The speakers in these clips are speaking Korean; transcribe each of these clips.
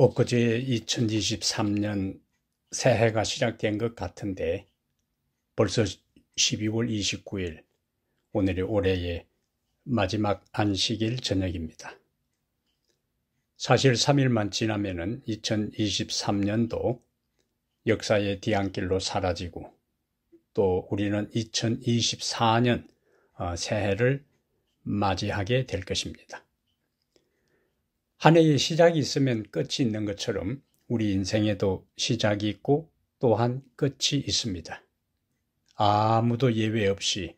엊그제 2023년 새해가 시작된 것 같은데 벌써 12월 29일, 오늘이 올해의 마지막 안식일 저녁입니다. 사실 3일만 지나면은 2023년도 역사의 뒤안길로 사라지고 또 우리는 2024년 새해를 맞이하게 될 것입니다. 한 해의 시작이 있으면 끝이 있는 것처럼 우리 인생에도 시작이 있고 또한 끝이 있습니다. 아무도 예외 없이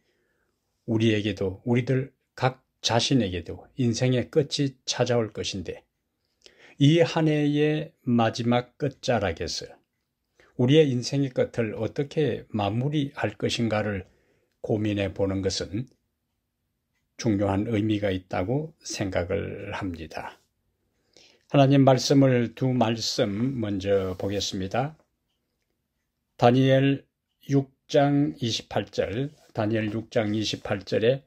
우리에게도, 우리들 각 자신에게도 인생의 끝이 찾아올 것인데, 이 한 해의 마지막 끝자락에서 우리의 인생의 끝을 어떻게 마무리할 것인가를 고민해 보는 것은 중요한 의미가 있다고 생각을 합니다. 하나님 말씀을 두 말씀 먼저 보겠습니다. 다니엘 6장 28절, 다니엘 6장 28절에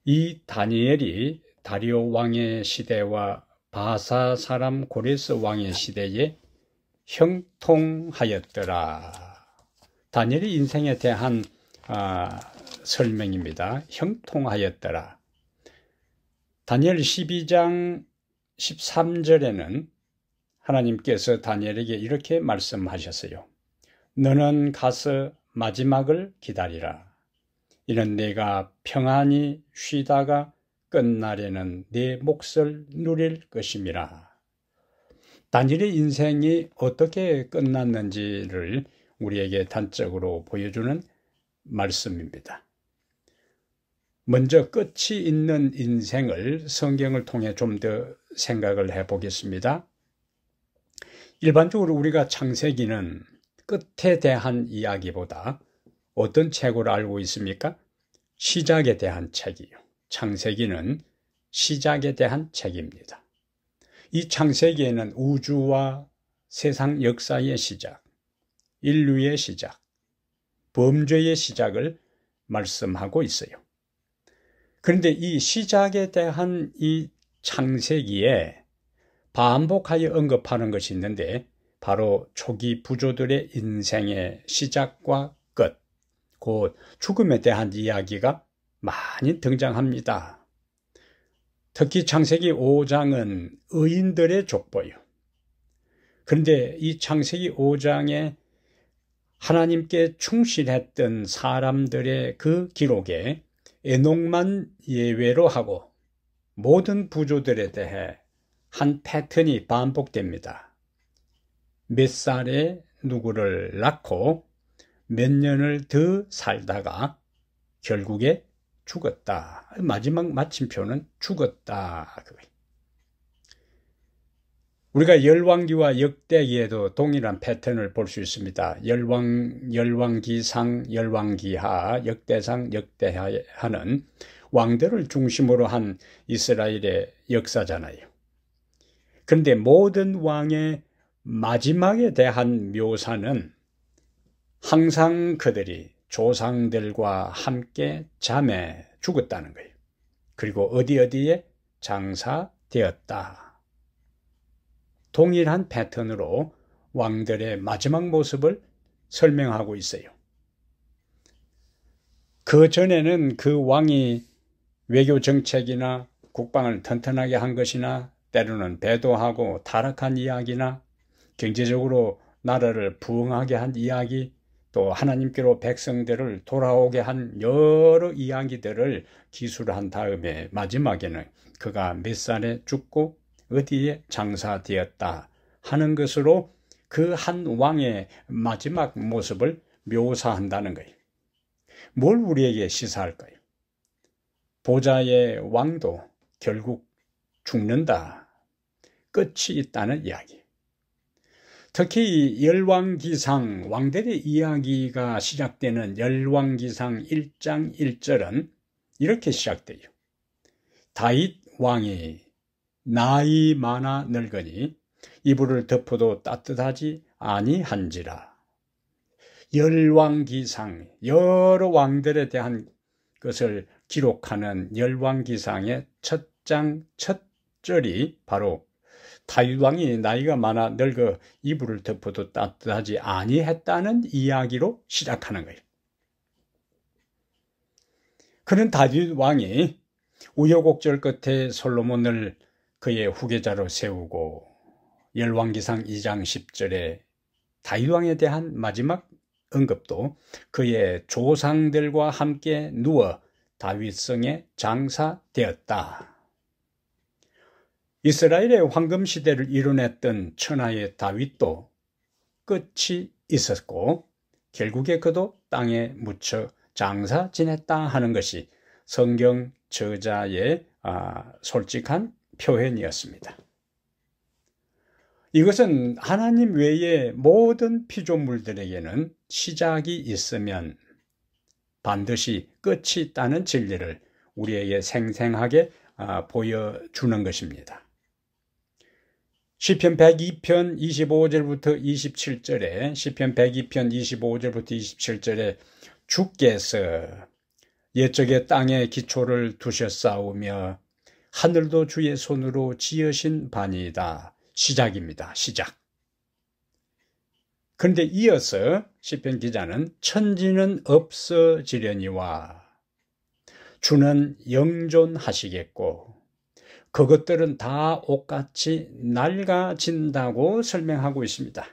이 다니엘이 다리오 왕의 시대와 바사 사람 고레스 왕의 시대에 형통하였더라. 다니엘의 인생에 대한 설명입니다. 형통하였더라. 다니엘 12장 13절에는 하나님께서 다니엘에게 이렇게 말씀하셨어요. 너는 가서 마지막을 기다리라. 이는 내가 평안히 쉬다가 끝날에는 내 몫을 누릴 것임이라. 다니엘의 인생이 어떻게 끝났는지를 우리에게 단적으로 보여주는 말씀입니다. 먼저 끝이 있는 인생을 성경을 통해 좀 더 생각을 해보겠습니다. 일반적으로 우리가 창세기는 끝에 대한 이야기보다 어떤 책으로 알고 있습니까? 시작에 대한 책이요. 창세기는 시작에 대한 책입니다. 이 창세기에는 우주와 세상 역사의 시작, 인류의 시작, 범죄의 시작을 말씀하고 있어요. 그런데 이 시작에 대한 이 창세기에 반복하여 언급하는 것이 있는데 바로 초기 부조들의 인생의 시작과 끝, 곧 죽음에 대한 이야기가 많이 등장합니다. 특히 창세기 5장은 의인들의 족보요. 그런데 이 창세기 5장에 하나님께 충실했던 사람들의 그 기록에 에녹만 예외로 하고 모든 부조들에 대해 한 패턴이 반복됩니다. 몇 살에 누구를 낳고 몇 년을 더 살다가 결국에 죽었다. 마지막 마침표는 죽었다. 우리가 열왕기와 역대기에도 동일한 패턴을 볼 수 있습니다. 열왕기상, 열왕기하, 역대상, 역대하는 왕들을 중심으로 한 이스라엘의 역사잖아요. 그런데 모든 왕의 마지막에 대한 묘사는 항상 그들이 조상들과 함께 잠에 죽었다는 거예요. 그리고 어디에 장사되었다. 동일한 패턴으로 왕들의 마지막 모습을 설명하고 있어요. 그 전에는 그 왕이 외교 정책이나 국방을 튼튼하게 한 것이나 때로는 배도하고 타락한 이야기나 경제적으로 나라를 부흥하게 한 이야기, 또 하나님께로 백성들을 돌아오게 한 여러 이야기들을 기술한 다음에 마지막에는 그가 몇 살에 죽고 어디에 장사되었다 하는 것으로 그 한 왕의 마지막 모습을 묘사한다는 거예요. 뭘 우리에게 시사할까요? 보좌의 왕도 결국 죽는다. 끝이 있다는 이야기. 특히 열왕기상, 왕들의 이야기가 시작되는 열왕기상 1장 1절은 이렇게 시작돼요. 다윗 왕이 나이 많아 늙으니 이불을 덮어도 따뜻하지 아니한지라. 열왕기상, 여러 왕들에 대한 것을 기록하는 열왕기상의 첫 장 첫 절이 바로 다윗 왕이 나이가 많아 늙어 이불을 덮어도 따뜻하지 아니했다는 이야기로 시작하는 거예요. 그는 다윗 왕이 우여곡절 끝에 솔로몬을 그의 후계자로 세우고 열왕기상 2장 10절에 다윗 왕에 대한 마지막 언급도 그의 조상들과 함께 누워 다윗성에 장사되었다. 이스라엘의 황금시대를 이뤄냈던 천하의 다윗도 끝이 있었고 결국에 그도 땅에 묻혀 장사 지냈다 하는 것이 성경 저자의 솔직한 표현이었습니다. 이것은 하나님 외의 모든 피조물들에게는 시작이 있으면 반드시 끝이 있다는 진리를 우리에게 생생하게 보여주는 것입니다. 시편 102편 25절부터 27절에 시편 102편 25절부터 27절에 주께서 옛적에 땅에 기초를 두셨사오며 하늘도 주의 손으로 지으신 바니이다. 시작입니다. 시작. 그런데 이어서 시편 기자는 천지는 없어지려니와 주는 영존하시겠고 그것들은 다 옷같이 낡아진다고 설명하고 있습니다.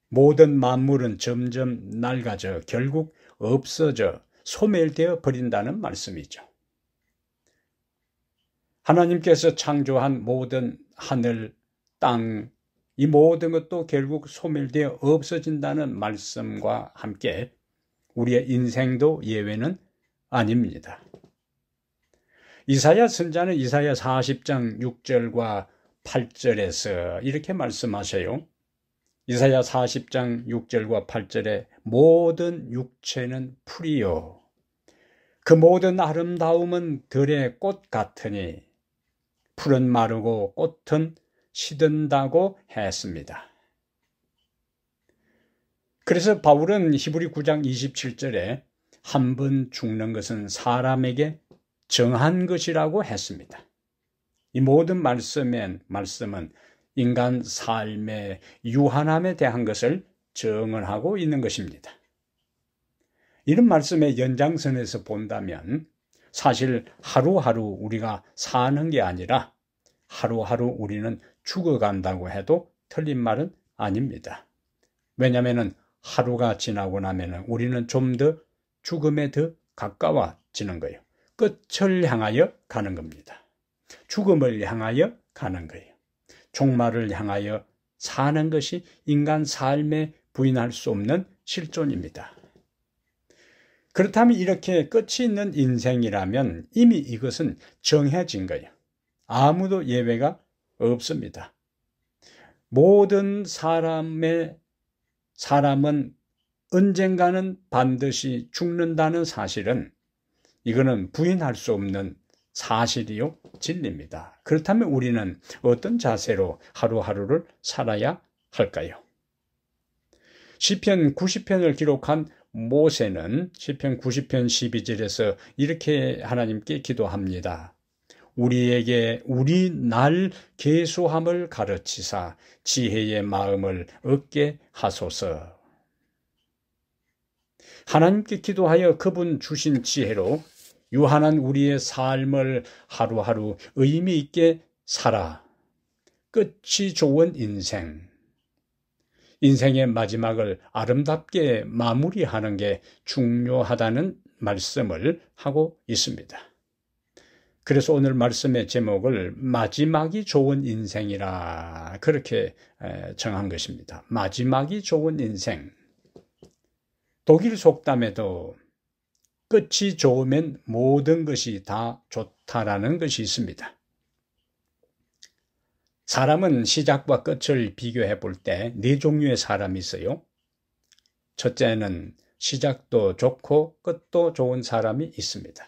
모든 만물은 점점 낡아져 결국 없어져 소멸되어 버린다는 말씀이죠. 하나님께서 창조한 모든 하늘, 땅, 이 모든 것도 결국 소멸되어 없어진다는 말씀과 함께 우리의 인생도 예외는 아닙니다. 이사야 선자는 이사야 40장 6절과 8절에서 이렇게 말씀하세요. 이사야 40장 6절과 8절에 모든 육체는 풀이요 그 모든 아름다움은 들의 꽃 같으니 풀은 마르고 꽃은 시든다고 했습니다. 그래서 바울은 히브리 9장 27절에 한 번 죽는 것은 사람에게 정한 것이라고 했습니다. 이 모든 말씀은 인간 삶의 유한함에 대한 것을 정언하고 있는 것입니다. 이런 말씀의 연장선에서 본다면 사실 하루하루 우리가 사는 게 아니라 하루하루 우리는 죽어간다고 해도 틀린 말은 아닙니다. 왜냐하면 하루가 지나고 나면 우리는 좀 더 죽음에 더 가까워지는 거예요. 끝을 향하여 가는 겁니다. 죽음을 향하여 가는 거예요. 종말을 향하여 사는 것이 인간 삶에 부인할 수 없는 실존입니다. 그렇다면 이렇게 끝이 있는 인생이라면 이미 이것은 정해진 거예요. 아무도 예외가 없습니다. 모든 사람은 언젠가는 반드시 죽는다는 사실은 이거는 부인할 수 없는 사실이요 진리입니다. 그렇다면 우리는 어떤 자세로 하루하루를 살아야 할까요? 시편 90편을 기록한 모세는 시편 90편 12절에서 이렇게 하나님께 기도합니다. 우리에게 우리 날 계수함을 가르치사 지혜의 마음을 얻게 하소서. 하나님께 기도하여 그분 주신 지혜로 유한한 우리의 삶을 하루하루 의미 있게 살아 끝이 좋은 인생의 마지막을 아름답게 마무리하는 게 중요하다는 말씀을 하고 있습니다. 그래서 오늘 말씀의 제목을 마지막이 좋은 인생이라 그렇게 정한 것입니다. 마지막이 좋은 인생. 독일 속담에도 끝이 좋으면 모든 것이 다 좋다라는 것이 있습니다. 사람은 시작과 끝을 비교해 볼 때 네 종류의 사람이 있어요. 첫째는 시작도 좋고 끝도 좋은 사람이 있습니다.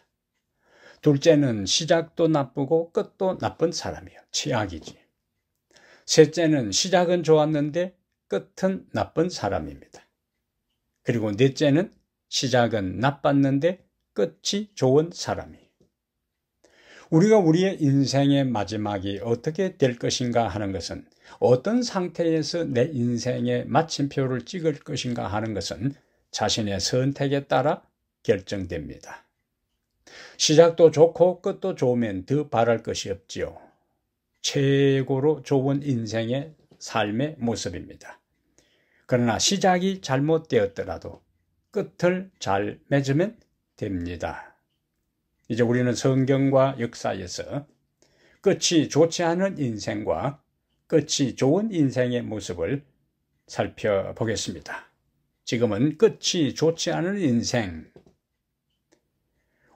둘째는 시작도 나쁘고 끝도 나쁜 사람이에요. 최악이지. 셋째는 시작은 좋았는데 끝은 나쁜 사람입니다. 그리고 넷째는 시작은 나빴는데 끝이 좋은 사람이에요. 우리가 우리의 인생의 마지막이 어떻게 될 것인가 하는 것은, 어떤 상태에서 내 인생의 마침표를 찍을 것인가 하는 것은 자신의 선택에 따라 결정됩니다. 시작도 좋고 끝도 좋으면 더 바랄 것이 없지요. 최고로 좋은 인생의 삶의 모습입니다. 그러나 시작이 잘못되었더라도 끝을 잘 맺으면 됩니다. 이제 우리는 성경과 역사에서 끝이 좋지 않은 인생과 끝이 좋은 인생의 모습을 살펴보겠습니다. 지금은 끝이 좋지 않은 인생.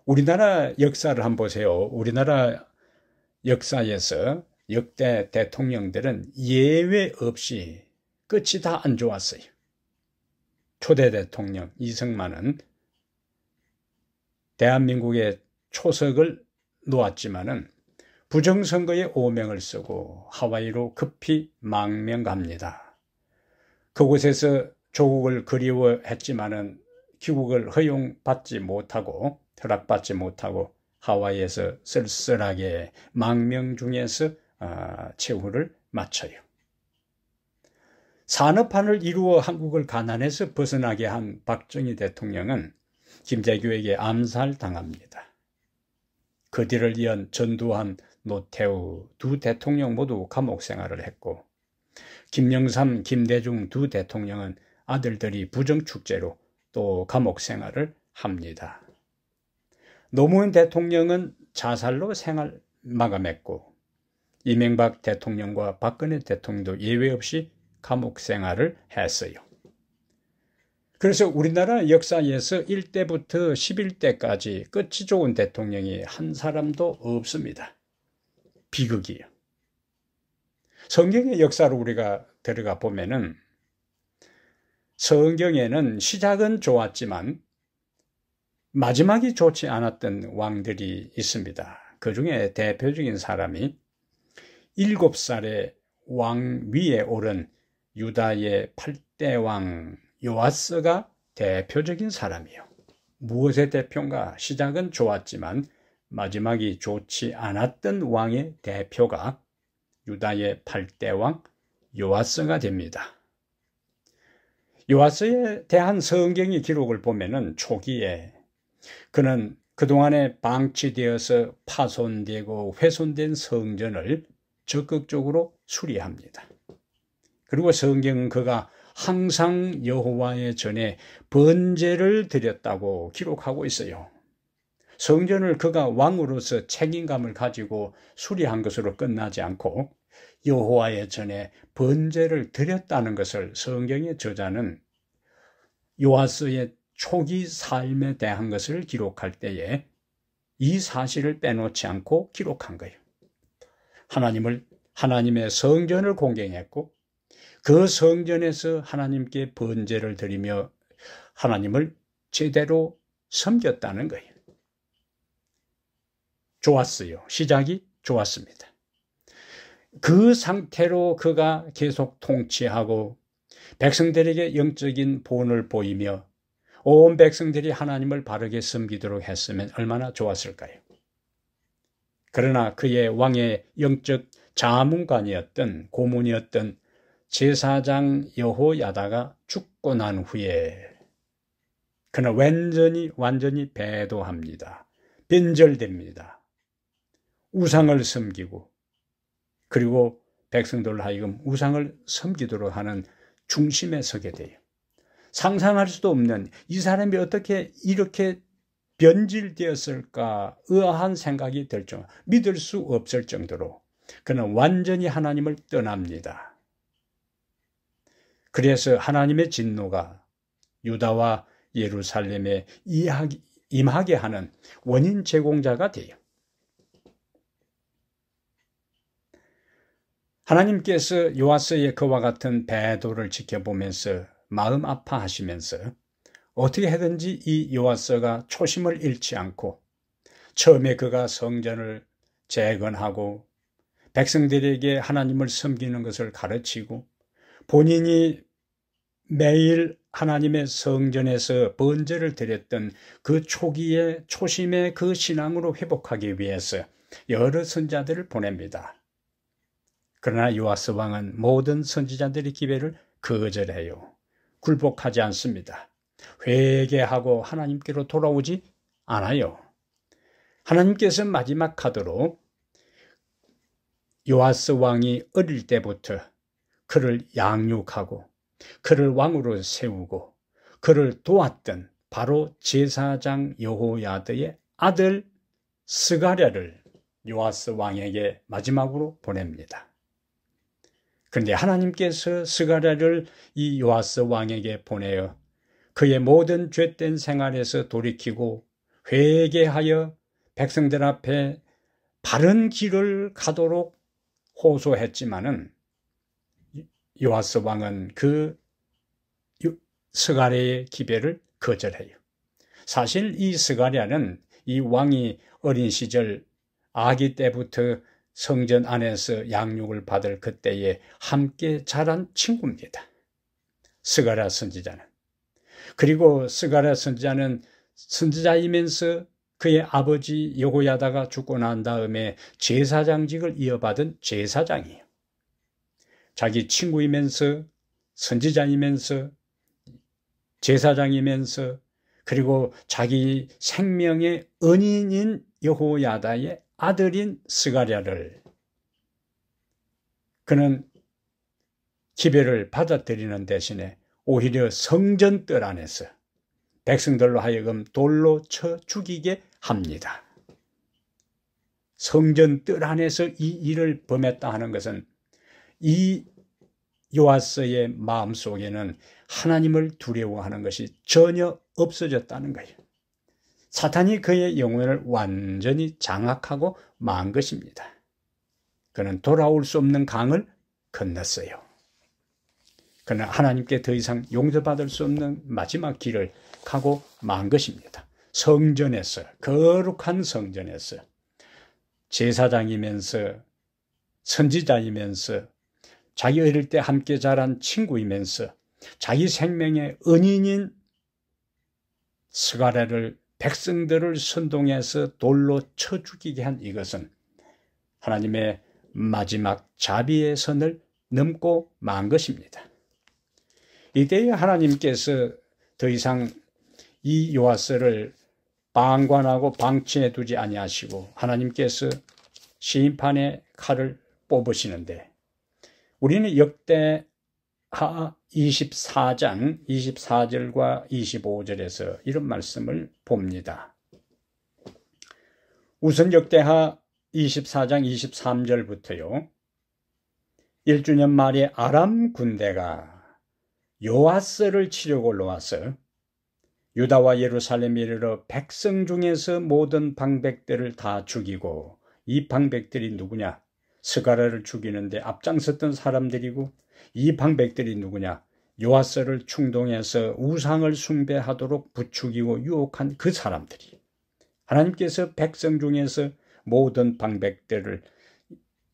우리나라 역사를 한번 보세요. 우리나라 역사에서 역대 대통령들은 예외 없이 끝이 다 안 좋았어요. 초대 대통령 이승만은 대한민국의 초석을 놓았지만은 부정선거에 오명을 쓰고 하와이로 급히 망명갑니다. 그곳에서 조국을 그리워했지만은 귀국을 허용받지 못하고 허락받지 못하고 하와이에서 쓸쓸하게 망명 중에서 최후를 마쳐요. 산업화를 이루어 한국을 가난에서 벗어나게 한 박정희 대통령은 김대규에게 암살당합니다. 그 뒤를 이은 전두환, 노태우 두 대통령 모두 감옥 생활을 했고, 김영삼, 김대중 두 대통령은 아들들이 부정축제로 또 감옥 생활을 합니다. 노무현 대통령은 자살로 생활 마감했고, 이명박 대통령과 박근혜 대통령도 예외 없이 감옥 생활을 했어요. 그래서 우리나라 역사에서 1대부터 11대까지 끝이 좋은 대통령이 한 사람도 없습니다. 비극이에요. 성경의 역사로 우리가 들어가 보면은 성경에는 시작은 좋았지만 마지막이 좋지 않았던 왕들이 있습니다. 그 중에 대표적인 사람이 7살에 왕 위에 오른 유다의 8대 왕 요아스가 대표적인 사람이요. 무엇의 대표인가? 시작은 좋았지만 마지막이 좋지 않았던 왕의 대표가 유다의 8대 왕 요아스가 됩니다. 요아스에 대한 성경의 기록을 보면은 초기에 그는 그동안에 방치되어서 파손되고 훼손된 성전을 적극적으로 수리합니다. 그리고 성경은 그가 항상 여호와의 전에 번제를 드렸다고 기록하고 있어요. 성전을 그가 왕으로서 책임감을 가지고 수리한 것으로 끝나지 않고 여호와의 전에 번제를 드렸다는 것을 성경의 저자는 요아스의 초기 삶에 대한 것을 기록할 때에 이 사실을 빼놓지 않고 기록한 거예요. 하나님의 성전을 공경했고 그 성전에서 하나님께 번제를 드리며 하나님을 제대로 섬겼다는 거예요. 좋았어요. 시작이 좋았습니다. 그 상태로 그가 계속 통치하고 백성들에게 영적인 본을 보이며 온 백성들이 하나님을 바르게 섬기도록 했으면 얼마나 좋았을까요? 그러나 그의 왕의 영적 자문관이었던 고문이었던 제사장 여호야다가 죽고 난 후에 그는 완전히 배도합니다. 변절됩니다. 우상을 섬기고 그리고 백성들로 하여금 우상을 섬기도록 하는 중심에 서게 돼요. 상상할 수도 없는 이 사람이 어떻게 이렇게 변질되었을까 의아한 생각이 들 정도, 믿을 수 없을 정도로 그는 완전히 하나님을 떠납니다. 그래서 하나님의 진노가 유다와 예루살렘에 임하게 하는 원인 제공자가 돼요. 하나님께서 요아스의 그와 같은 배도를 지켜보면서 마음 아파하시면서 어떻게 하든지 이 요아스가 초심을 잃지 않고 처음에 그가 성전을 재건하고 백성들에게 하나님을 섬기는 것을 가르치고 본인이 매일 하나님의 성전에서 번제를 드렸던 그 초기의 초심의 그 신앙으로 회복하기 위해서 여러 선지자들을 보냅니다. 그러나 요아스 왕은 모든 선지자들의 기회를 거절해요. 굴복하지 않습니다. 회개하고 하나님께로 돌아오지 않아요. 하나님께서 마지막 카드로 요아스 왕이 어릴 때부터 그를 양육하고 그를 왕으로 세우고 그를 도왔던 바로 제사장 여호야드의 아들 스가랴를 요아스 왕에게 마지막으로 보냅니다. 그런데 하나님께서 스가랴를 이 요아스 왕에게 보내어 그의 모든 죄된 생활에서 돌이키고 회개하여 백성들 앞에 바른 길을 가도록 호소했지만은 요아스 왕은 그 스가랴의 기회를 거절해요. 사실 이 스가랴는 이 왕이 어린 시절 아기 때부터 성전 안에서 양육을 받을 그때에 함께 자란 친구입니다. 스가랴 선지자는. 그리고 스가랴 선지자는 선지자이면서 그의 아버지 여호야다가 죽고 난 다음에 제사장직을 이어받은 제사장이에요. 자기 친구이면서 선지자이면서 제사장이면서 그리고 자기 생명의 은인인 여호야다의 아들인 스가랴를 그는 기별을 받아들이는 대신에 오히려 성전 뜰 안에서 백성들로 하여금 돌로 쳐 죽이게 합니다. 성전 뜰 안에서 이 일을 범했다 하는 것은 이 요아스의 마음속에는 하나님을 두려워하는 것이 전혀 없어졌다는 거예요. 사탄이 그의 영혼을 완전히 장악하고 만 것입니다. 그는 돌아올 수 없는 강을 건넜어요. 그는 하나님께 더 이상 용서받을 수 없는 마지막 길을 가고 만 것입니다. 성전에서, 거룩한 성전에서 제사장이면서 선지자이면서 자기 어릴 때 함께 자란 친구이면서 자기 생명의 은인인 스가랴를 백성들을 선동해서 돌로 쳐 죽이게 한 이것은 하나님의 마지막 자비의 선을 넘고 만 것입니다. 이때에 하나님께서 더 이상 이 요아스를 방관하고 방치해 두지 아니하시고 하나님께서 심판의 칼을 뽑으시는데 우리는 역대하 24장 24절과 25절에서 이런 말씀을 봅니다. 우선 역대하 24장 23절부터요. 1주년 말에 아람 군대가 요아스를 치려고 올라와서 유다와 예루살렘에 이르러 백성 중에서 모든 방백들을 다 죽이고 이 방백들이 누구냐? 스가랴를 죽이는데 앞장섰던 사람들이고 이 방백들이 누구냐? 요아스를 충동해서 우상을 숭배하도록 부추기고 유혹한 그 사람들이 하나님께서 백성 중에서 모든 방백들을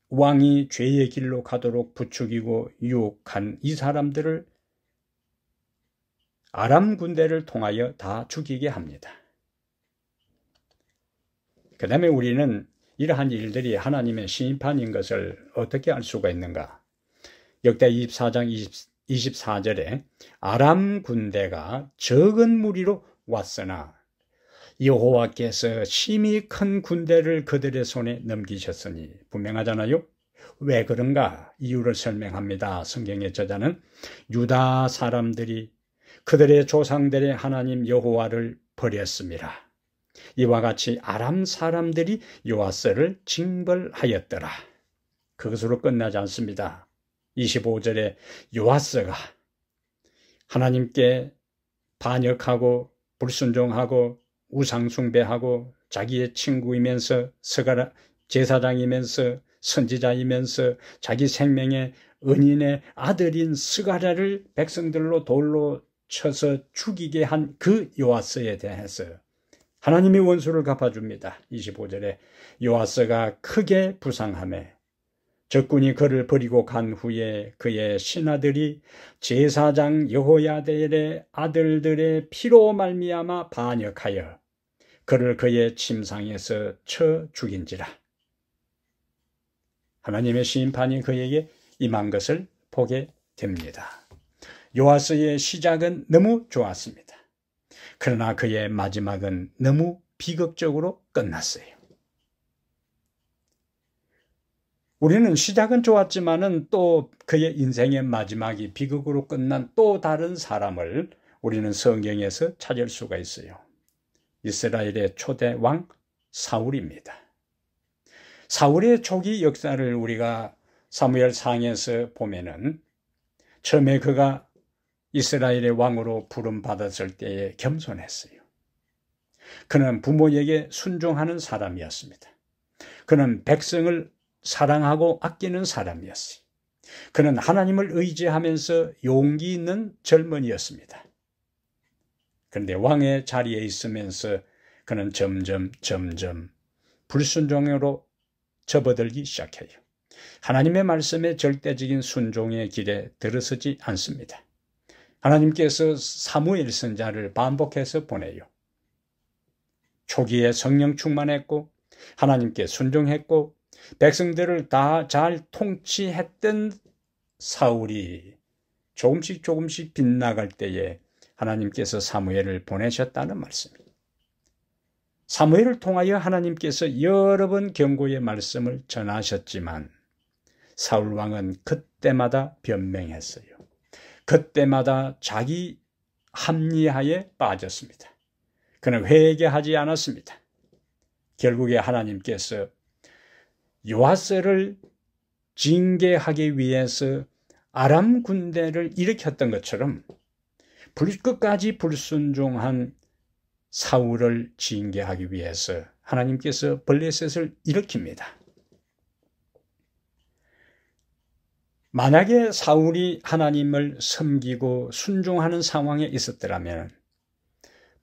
왕이 죄의 길로 가도록 부추기고 유혹한 이 사람들을 아람 군대를 통하여 다 죽이게 합니다. 그 다음에 우리는 이러한 일들이 하나님의 심판인 것을 어떻게 알 수가 있는가? 역대 24장 24절에 아람 군대가 적은 무리로 왔으나 여호와께서 심히 큰 군대를 그들의 손에 넘기셨으니 분명하잖아요. 왜 그런가? 이유를 설명합니다. 성경의 저자는 유다 사람들이 그들의 조상들의 하나님 여호와를 버렸습니다. 이와 같이 아람 사람들이 요아스를 징벌하였더라. 그것으로 끝나지 않습니다. 25절에 요아스가 하나님께 반역하고 불순종하고 우상숭배하고 자기의 친구이면서 제사장이면서 선지자이면서 자기 생명의 은인의 아들인 스가랴를 백성들로 돌로 쳐서 죽이게 한 그 요아스에 대해서 하나님의 원수를 갚아줍니다. 25절에 요아스가 크게 부상하매 적군이 그를 버리고 간 후에 그의 신하들이 제사장 여호야델의 아들들의 피로 말미암아 반역하여 그를 그의 침상에서 쳐 죽인지라. 하나님의 심판이 그에게 임한 것을 보게 됩니다. 요아스의 시작은 너무 좋았습니다. 그러나 그의 마지막은 너무 비극적으로 끝났어요. 우리는 시작은 좋았지만은 또 그의 인생의 마지막이 비극으로 끝난 또 다른 사람을 우리는 성경에서 찾을 수가 있어요. 이스라엘의 초대 왕 사울입니다. 사울의 초기 역사를 우리가 사무엘상에서 보면은 처음에 그가 이스라엘의 왕으로 부름받았을 때에 겸손했어요. 그는 부모에게 순종하는 사람이었습니다. 그는 백성을 사랑하고 아끼는 사람이었어요. 그는 하나님을 의지하면서 용기 있는 젊은이였습니다. 그런데 왕의 자리에 있으면서 그는 점점 불순종으로 접어들기 시작해요. 하나님의 말씀에 절대적인 순종의 길에 들어서지 않습니다. 하나님께서 사무엘 선지자를 반복해서 보내요. 초기에 성령 충만했고 하나님께 순종했고 백성들을 다 잘 통치했던 사울이 조금씩 빗나갈 때에 하나님께서 사무엘을 보내셨다는 말씀입니다. 사무엘을 통하여 하나님께서 여러 번 경고의 말씀을 전하셨지만 사울 왕은 그때마다 변명했어요. 그때마다 자기 합리화에 빠졌습니다. 그는 회개하지 않았습니다. 결국에 하나님께서 요아스를 징계하기 위해서 아람 군대를 일으켰던 것처럼 끝까지 불순종한 사울을 징계하기 위해서 하나님께서 블레셋을 일으킵니다. 만약에 사울이 하나님을 섬기고 순종하는 상황에 있었더라면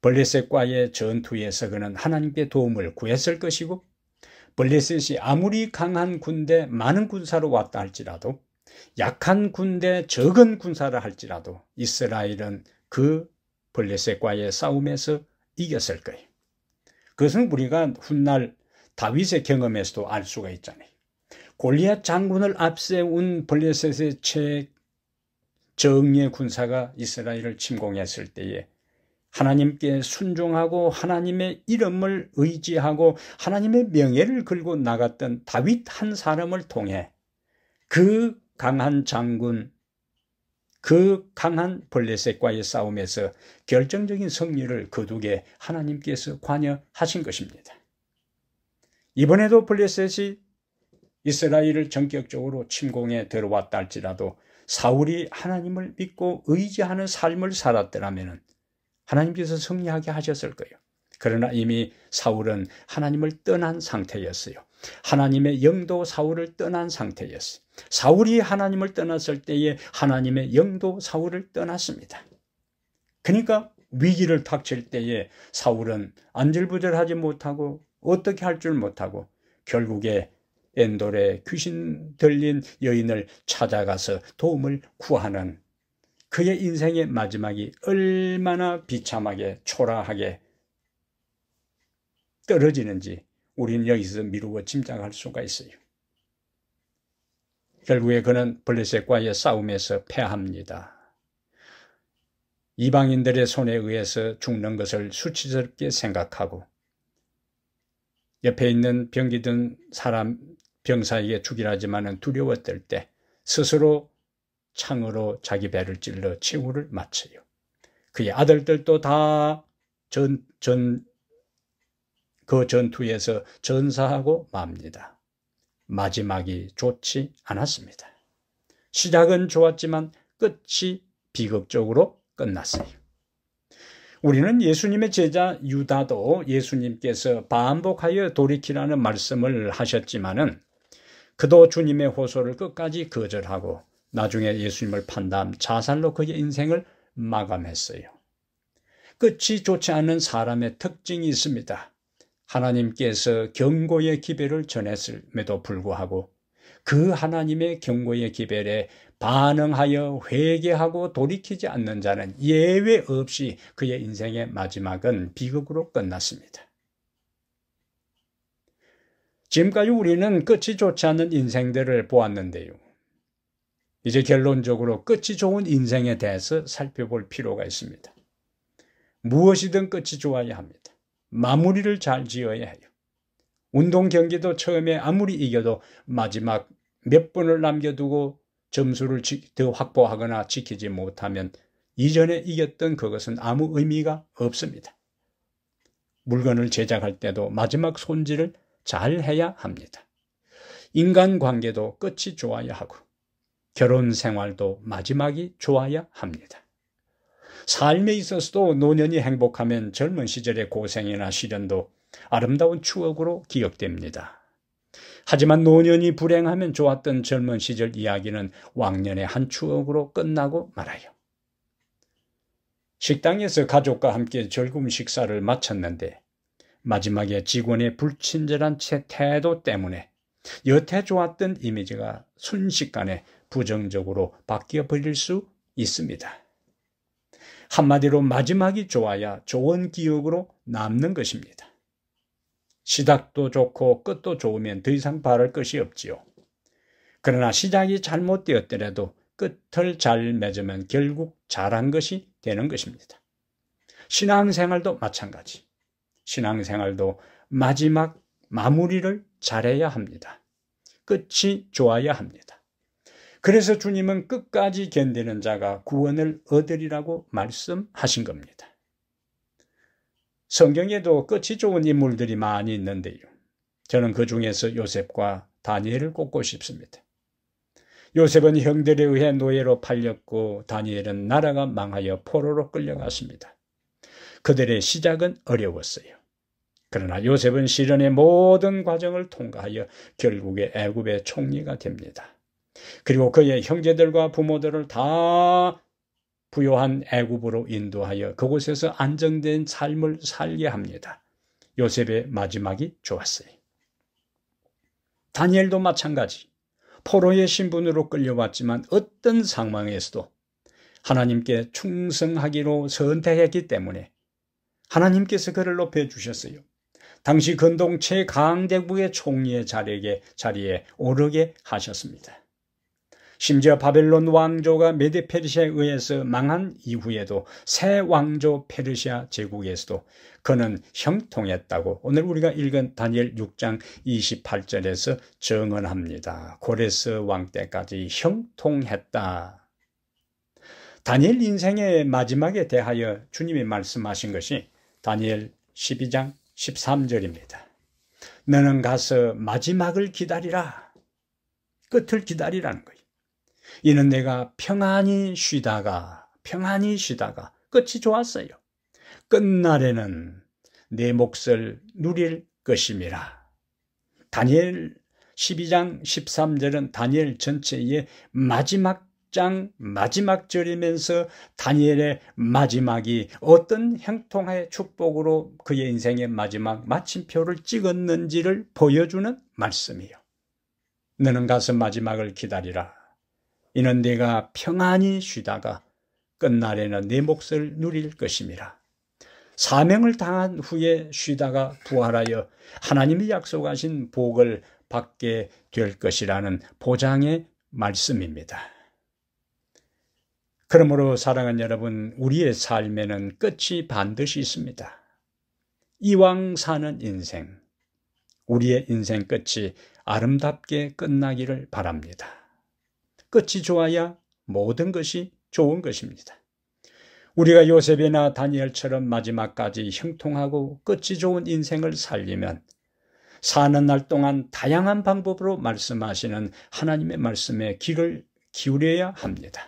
블레셋과의 전투에서 그는 하나님께 도움을 구했을 것이고 블레셋이 아무리 강한 군대, 많은 군사로 왔다 할지라도 약한 군대, 적은 군사를 할지라도 이스라엘은 그 블레셋과의 싸움에서 이겼을 거예요. 그것은 우리가 훗날 다윗의 경험에서도 알 수가 있잖아요. 골리앗 장군을 앞세운 블레셋의 최정예 군사가 이스라엘을 침공했을 때에 하나님께 순종하고 하나님의 이름을 의지하고 하나님의 명예를 걸고 나갔던 다윗 한 사람을 통해 그 강한 장군, 그 강한 블레셋과의 싸움에서 결정적인 승리를 거두게 하나님께서 관여하신 것입니다. 이번에도 블레셋이 이스라엘을 전격적으로 침공에 들어왔다 할지라도 사울이 하나님을 믿고 의지하는 삶을 살았더라면 하나님께서 승리하게 하셨을 거예요. 그러나 이미 사울은 하나님을 떠난 상태였어요. 하나님의 영도 사울을 떠난 상태였어요. 사울이 하나님을 떠났을 때에 하나님의 영도 사울을 떠났습니다. 그러니까 위기를 닥칠 때에 사울은 안절부절하지 못하고 어떻게 할 줄 못하고 결국에 엔돌에 귀신 들린 여인을 찾아가서 도움을 구하는 그의 인생의 마지막이 얼마나 비참하게 초라하게 떨어지는지 우리는 여기서 미루고 짐작할 수가 있어요. 결국에 그는 블레셋과의 싸움에서 패합니다. 이방인들의 손에 의해서 죽는 것을 수치스럽게 생각하고 옆에 있는 병기 든 사람 병사에게 죽이라지만은 두려웠을 때 스스로 창으로 자기 배를 찔러 최후를 마쳐요. 그의 아들들도 다 그 전투에서 전사하고 맙니다. 마지막이 좋지 않았습니다. 시작은 좋았지만 끝이 비극적으로 끝났어요. 우리는 예수님의 제자 유다도 예수님께서 반복하여 돌이키라는 말씀을 하셨지만은 그도 주님의 호소를 끝까지 거절하고 나중에 예수님을 판단 자살로 그의 인생을 마감했어요. 끝이 좋지 않은 사람의 특징이 있습니다. 하나님께서 경고의 기별을 전했음에도 불구하고 그 하나님의 경고의 기별에 반응하여 회개하고 돌이키지 않는 자는 예외 없이 그의 인생의 마지막은 비극으로 끝났습니다. 지금까지 우리는 끝이 좋지 않은 인생들을 보았는데요. 이제 결론적으로 끝이 좋은 인생에 대해서 살펴볼 필요가 있습니다. 무엇이든 끝이 좋아야 합니다. 마무리를 잘 지어야 해요. 운동 경기도 처음에 아무리 이겨도 마지막 몇 분을 남겨두고 점수를 더 확보하거나 지키지 못하면 이전에 이겼던 그것은 아무 의미가 없습니다. 물건을 제작할 때도 마지막 손질을 잘 해야 합니다. 인간관계도 끝이 좋아야 하고 결혼 생활도 마지막이 좋아야 합니다. 삶에 있어서도 노년이 행복하면 젊은 시절의 고생이나 시련도 아름다운 추억으로 기억됩니다. 하지만 노년이 불행하면 좋았던 젊은 시절 이야기는 왕년의 한 추억으로 끝나고 말아요. 식당에서 가족과 함께 즐거운 식사를 마쳤는데 마지막에 직원의 불친절한 태도 때문에 여태 좋았던 이미지가 순식간에 부정적으로 바뀌어 버릴 수 있습니다. 한마디로 마지막이 좋아야 좋은 기억으로 남는 것입니다. 시작도 좋고 끝도 좋으면 더 이상 바랄 것이 없지요. 그러나 시작이 잘못되었더라도 끝을 잘 맺으면 결국 잘한 것이 되는 것입니다. 신앙생활도 마찬가지. 신앙생활도 마지막 마무리를 잘해야 합니다. 끝이 좋아야 합니다. 그래서 주님은 끝까지 견디는 자가 구원을 얻으리라고 말씀하신 겁니다. 성경에도 끝이 좋은 인물들이 많이 있는데요. 저는 그 중에서 요셉과 다니엘을 꼽고 싶습니다. 요셉은 형들에 의해 노예로 팔렸고 다니엘은 나라가 망하여 포로로 끌려갔습니다. 그들의 시작은 어려웠어요. 그러나 요셉은 시련의 모든 과정을 통과하여 결국에 애굽의 총리가 됩니다. 그리고 그의 형제들과 부모들을 다 부요한 애굽으로 인도하여 그곳에서 안정된 삶을 살게 합니다. 요셉의 마지막이 좋았어요. 다니엘도 마찬가지. 포로의 신분으로 끌려왔지만 어떤 상황에서도 하나님께 충성하기로 선택했기 때문에 하나님께서 그를 높여주셨어요. 당시 근동 최강대국의 총리의 자리에 오르게 하셨습니다. 심지어 바벨론 왕조가 메데 페르시아에 의해서 망한 이후에도 새 왕조 페르시아 제국에서도 그는 형통했다고 오늘 우리가 읽은 다니엘 6장 28절에서 증언합니다. 고레스 왕 때까지 형통했다. 다니엘 인생의 마지막에 대하여 주님이 말씀하신 것이 다니엘 12장 13절입니다. 너는 가서 마지막을 기다리라. 끝을 기다리라는 거예요. 이는 내가 평안히 쉬다가 끝이 좋았어요. 끝날에는 내 몫을 누릴 것임이라. 다니엘 12장 13절은 다니엘 전체의 마지막 절이면서 다니엘의 마지막이 어떤 형통의 축복으로 그의 인생의 마지막 마침표를 찍었는지를 보여주는 말씀이에요. 너는 가서 마지막을 기다리라. 이는 네가 평안히 쉬다가 끝날에는 내 몫을 누릴 것임이라. 사명을 당한 후에 쉬다가 부활하여 하나님이 약속하신 복을 받게 될 것이라는 보장의 말씀입니다. 그러므로 사랑하는 여러분, 우리의 삶에는 끝이 반드시 있습니다. 이왕 사는 인생, 우리의 인생 끝이 아름답게 끝나기를 바랍니다. 끝이 좋아야 모든 것이 좋은 것입니다. 우리가 요셉이나 다니엘처럼 마지막까지 형통하고 끝이 좋은 인생을 살리면 사는 날 동안 다양한 방법으로 말씀하시는 하나님의 말씀에 귀를 기울여야 합니다.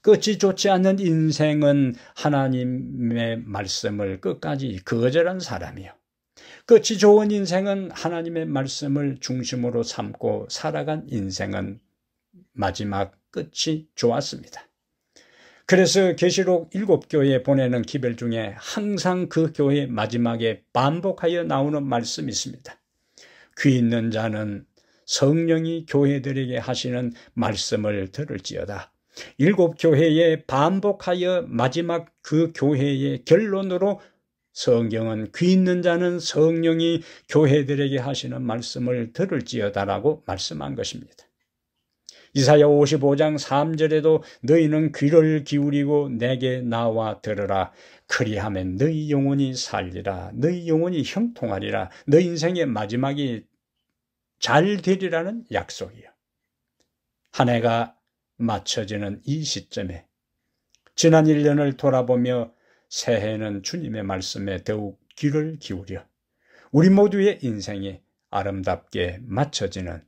끝이 좋지 않은 인생은 하나님의 말씀을 끝까지 거절한 사람이요. 끝이 좋은 인생은 하나님의 말씀을 중심으로 삼고 살아간 인생은 마지막 끝이 좋았습니다. 그래서 계시록 7교회에 보내는 기별 중에 항상 그 교회 마지막에 반복하여 나오는 말씀이 있습니다. 귀 있는 자는 성령이 교회들에게 하시는 말씀을 들을지어다. 7교회에 반복하여 마지막 그 교회의 결론으로 성경은 귀 있는 자는 성령이 교회들에게 하시는 말씀을 들을지어다라고 말씀한 것입니다. 이사야 55장 3절에도 너희는 귀를 기울이고 내게 나와 들으라. 그리하면 너희 영혼이 살리라. 너희 영혼이 형통하리라. 너희 인생의 마지막이 잘 되리라는 약속이요. 한 해가 맞춰지는 이 시점에 지난 1년을 돌아보며 새해에는 주님의 말씀에 더욱 귀를 기울여 우리 모두의 인생이 아름답게 맞춰지는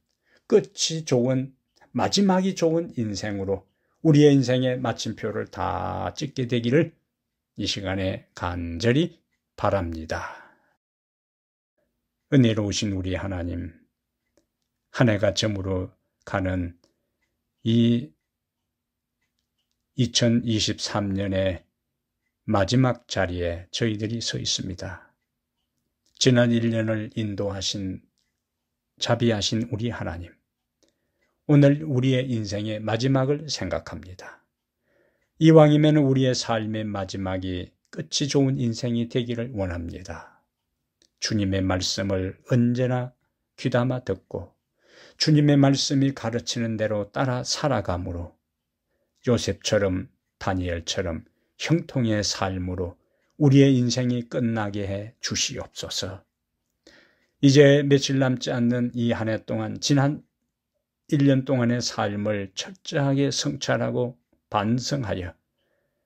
끝이 좋은 마지막이 좋은 인생으로 우리의 인생의 마침표를 다 찍게 되기를 이 시간에 간절히 바랍니다. 은혜로우신 우리 하나님, 한 해가 저물어 가는 이 2023년의 마지막 자리에 저희들이 서 있습니다. 지난 1년을 인도하신 자비하신 우리 하나님, 오늘 우리의 인생의 마지막을 생각합니다. 이왕이면 우리의 삶의 마지막이 끝이 좋은 인생이 되기를 원합니다. 주님의 말씀을 언제나 귀담아 듣고 주님의 말씀이 가르치는 대로 따라 살아감으로 요셉처럼 다니엘처럼 형통의 삶으로 우리의 인생이 끝나게 해 주시옵소서. 이제 며칠 남지 않는 이 한 해 동안 지난 1년 동안의 삶을 철저하게 성찰하고 반성하여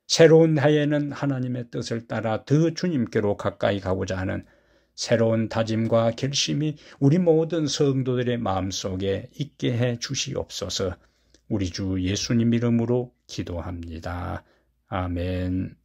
새로운 해에는 하나님의 뜻을 따라 더 주님께로 가까이 가고자 하는 새로운 다짐과 결심이 우리 모든 성도들의 마음속에 있게 해 주시옵소서. 우리 주 예수님 이름으로 기도합니다. 아멘.